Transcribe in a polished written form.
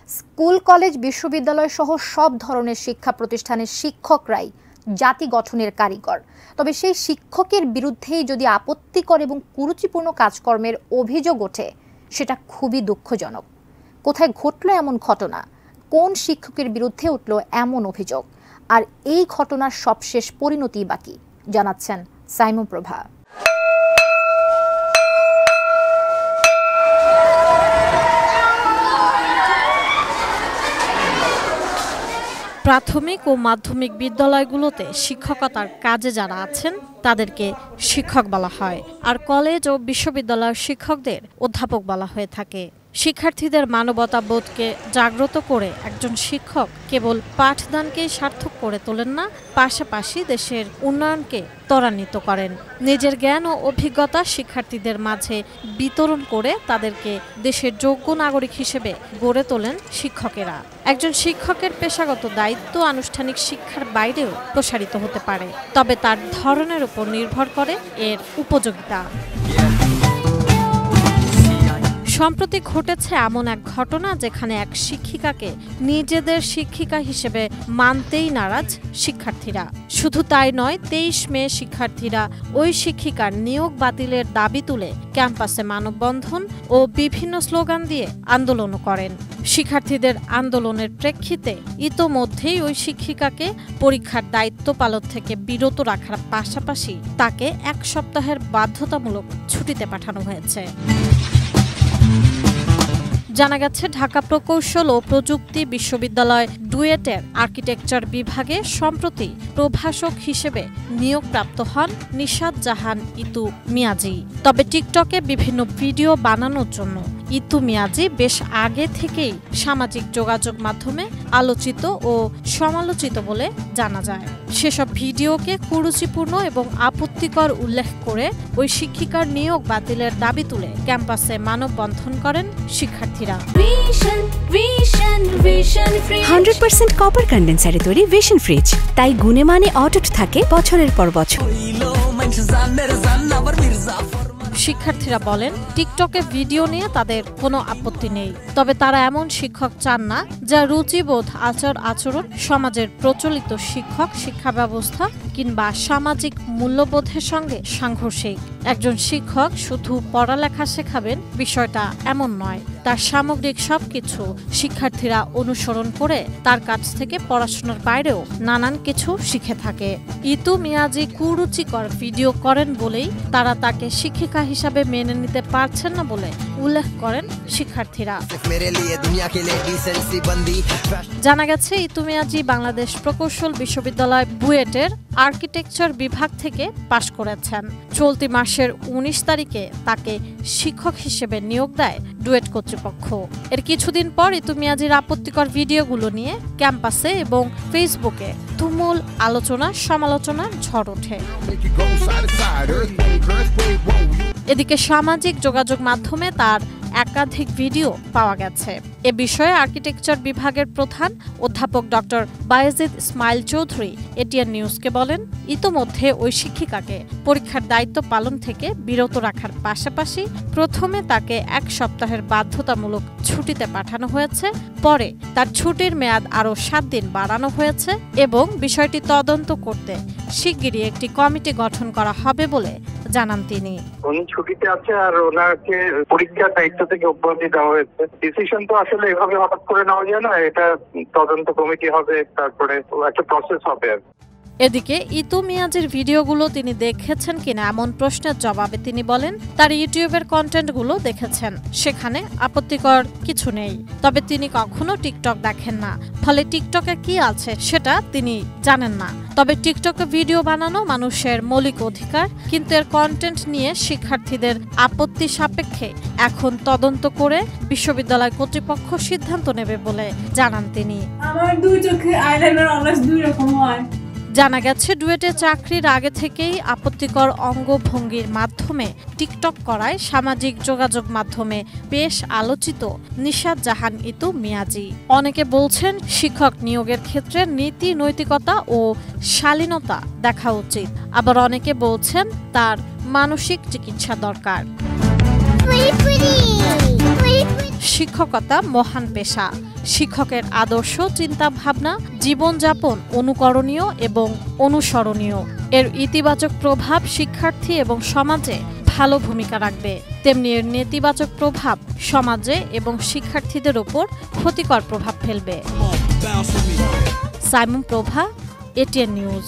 School college বিশ্ববিদ্যালয় সহ সব ধরনের শিক্ষা প্রতিষ্ঠানের শিক্ষকরাই জাতি গঠনের কারিগর। তবে সেই শিক্ষকের বিরুদ্ধেই যদি আপত্তিকর এবং কুরুচিপূর্ণ কাজকর্মের অভিযোগ ওঠে সেটা খুবই দুঃখজনক। কোথায় ঘটল এমন ঘটনা? কোন শিক্ষকের বিরুদ্ধে উঠল এমন অভিযোগ? আর এই ঘটনার সবশেষ পরিণতি বাকি জানাচ্ছেন সাইমুম প্রভা। প্রাথমিক ও মাধ্যমিক বিদ্যালয়গুলোতে শিক্ষকতার কাজে যারা আছেন তাদেরকে শিক্ষক বলা হয়, আর কলেজ ও বিশ্ববিদ্যালয়ের শিক্ষকদের অধ্যাপক বলা হয়ে থাকে। শিক্ষার্থীদের মানবতাবোধকে জাগ্রত করে একজন শিক্ষক কেবল পাঠদানকেই সার্থক করে তোলেন না, পাশাপাশি দেশের উন্নয়নকে ত্বরান্বিত করেন। নিজের জ্ঞান ও অভিজ্ঞতা শিক্ষার্থীদের মাঝে বিতরণ করে তাদেরকে দেশের যোগ্য নাগরিক হিসেবে গড়ে তোলেন শিক্ষকেরা। একজন শিক্ষকের পেশাগত দায়িত্ব আনুষ্ঠানিক শিক্ষার বাইরেও প্রসারিত হতে পারে, তবে তার ধরনের উপর নির্ভর করে এর উপযোগিতা। সম্প্রতি ঘটেছে এমন এক ঘটনা যেখানে এক শিক্ষিকাকে নিজেদের শিক্ষিকা হিসেবে মানতেই নারাজ শিক্ষার্থীরা। শুধু তাই নয়, 23 মে শিক্ষার্থীরা ওই শিক্ষিকার নিয়োগ বাতিলের দাবি তুলে ক্যাম্পাসে মানববন্ধন ও বিভিন্ন স্লোগান দিয়ে আন্দোলনও করেন। শিক্ষার্থীদের আন্দোলনের প্রেক্ষিতে ইতোমধ্যেই ওই শিক্ষিকাকে পরীক্ষার দায়িত্ব পালন থেকে বিরত রাখার পাশাপাশি তাকে 1 সপ্তাহের বাধ্যতামূলক ছুটিতে পাঠানো হয়েছে। জানা গেছে, ঢাকা প্রকৌশল ও প্রযুক্তি বিশ্ববিদ্যালয় ডুয়েটের আর্কিটেকচার বিভাগে সম্প্রতি প্রভাষক হিসেবে নিয়োগপ্রাপ্ত হন নিশাত জাহান ইতু মিয়াজি। তবে টিকটকে বিভিন্ন ভিডিও বানানোর জন্য ইতু মিয়াজি বেশ আগে থেকেই সামাজিক যোগাযোগ মাধ্যমে আলোচিত ও সমালোচিত বলে জানা যায়। সেসব ভিডিওকে কুরুচিপূর্ণ এবং আপত্তিকর উল্লেখ করে ওই শিক্ষিকার নিয়োগ বাতিলের দাবি তুলে ক্যাম্পাসে মানববন্ধন করেন শিক্ষার্থীরা। 100% কপার কন্ডেন্সারে তৈরি ভিশন ফ্রিজ, তাই গুণে মানে অটুট থাকে বছরের পর বছর। শিক্ষার্থীরা বলেন, টিকটকে ভিডিও নিয়ে তাদের কোনো আপত্তি নেই, তবে তারা এমন শিক্ষক চান না যা রুচিবোধ, আচরণ, সমাজের প্রচলিত শিক্ষা ব্যবস্থা কিংবা সামাজিক মূল্যবোধের সঙ্গে সাংঘর্ষিক। একজন শিক্ষক শুধু পড়ালেখা শেখাবেন বিষয়টা এমন নয়, তার সামগ্রিক সবকিছু শিক্ষার্থীরা অনুসরণ করে তার কাছ থেকে পড়াশোনার বাইরেও নানান কিছু শিখে থাকে। ইতু মিয়াজি কুরুচিকর ভিডিও করেন বলেই তারা তাকে শিক্ষিকা হিসাবে মেনে নিতে পারছেন না বলে উল্লেখ করেন শিক্ষার্থীরা। জানা গেছে, ইতু মিয়াজি বাংলাদেশ প্রকৌশল বিশ্ববিদ্যালয় বুয়েটের আর্কিটেকচার বিভাগ থেকে পাশ করেছেন। চলতি মাসের 19 তারিখে তাকে শিক্ষক হিসেবে নিয়োগ দেয় ডুয়েট কর্তৃপক্ষ। এর কিছুদিন পর ইতু মিয়াজির আপত্তিকর ভিডিওগুলো নিয়ে ক্যাম্পাসে এবং ফেসবুকে তুমুল সমালোচনার ঝড় ওঠে। এদিকে সামাজিক যোগাযোগ মাধ্যমে তার একাধিক ভিডিও পাওয়া গেছে। এ বিষয়ে আর্কিটেকচার বিভাগের প্রধান অধ্যাপক ডক্টর বায়েজিদ ইসমাইল চৌধুরী এটিএন নিউজকে বলেন, ইতোমধ্যে ওই শিক্ষিকাকে পরীক্ষার দায়িত্ব পালন থেকে বিরত রাখার পাশাপাশি প্রথমে তাকে 1 সপ্তাহের বাধ্যতামূলক ছুটিতে পাঠানো হয়েছে, পরে তার ছুটির মেয়াদ আরও 7 দিন বাড়ানো হয়েছে এবং বিষয়টি তদন্ত করতে শিগগিরই একটি কমিটি গঠন করা হবে বলে জানান তিনি। উনি ছুটিতে আছে আর ওনাকে পরীক্ষার দায়িত্ব থেকে অব্যাহতি দেওয়া হয়েছে। ডিসিশন তো আসলে এভাবে হঠাৎ করে নেওয়া যায় না, এটা তদন্ত কমিটি হবে, তারপরে একটা প্রসেস হবে। এদিকে ইতু মিয়াজির ভিডিওগুলো তিনি দেখেছেন কিনা এমন প্রশ্নের জবাবে তিনি বলেন, তার ইউটিউবের কন্টেন্টগুলো দেখেছেন, সেখানে আপত্তিকর কিছু নেই, তবে তিনি কখনো টিকটক দেখেন না, ফলে টিকটকে কি আছে সেটা তিনি জানেন না। তবে টিকটকে ভিডিও বানানো মানুষের মৌলিক অধিকার, কিন্তু এর কন্টেন্ট নিয়ে শিক্ষার্থীদের আপত্তি সাপেক্ষে এখন তদন্ত করে বিশ্ববিদ্যালয় কর্তৃপক্ষ সিদ্ধান্ত নেবে বলে জানান তিনি। আমার দুই চোখে আইলাইনার অলওয়েজ দুই রকম হয়। জানা গেছে, ডুয়েটে চাকরির আগে থেকেই আপত্তিকর অঙ্গভঙ্গির মাধ্যমে টিকটক করায় সামাজিক যোগাযোগ মাধ্যমে বেশ আলোচিত নিশাত জাহান ইতু মিয়াজি। অনেকে বলছেন, শিক্ষক নিয়োগের ক্ষেত্রে নীতি নৈতিকতা ও শালীনতা দেখা উচিত, আবার অনেকে বলছেন তার মানসিক চিকিৎসা দরকার। শিক্ষকতা মহান পেশা, শিক্ষকের আদর্শ চিন্তা ভাবনা জীবনযাপন অনুকরণীয় এবং অনুসরণীয়। এর ইতিবাচক প্রভাব শিক্ষার্থী এবং সমাজে ভালো ভূমিকা রাখবে, তেমনি এর নেতিবাচক প্রভাব সমাজে এবং শিক্ষার্থীদের উপর ক্ষতিকর প্রভাব ফেলবে। সাইমন প্রভা, এটিএন নিউজ।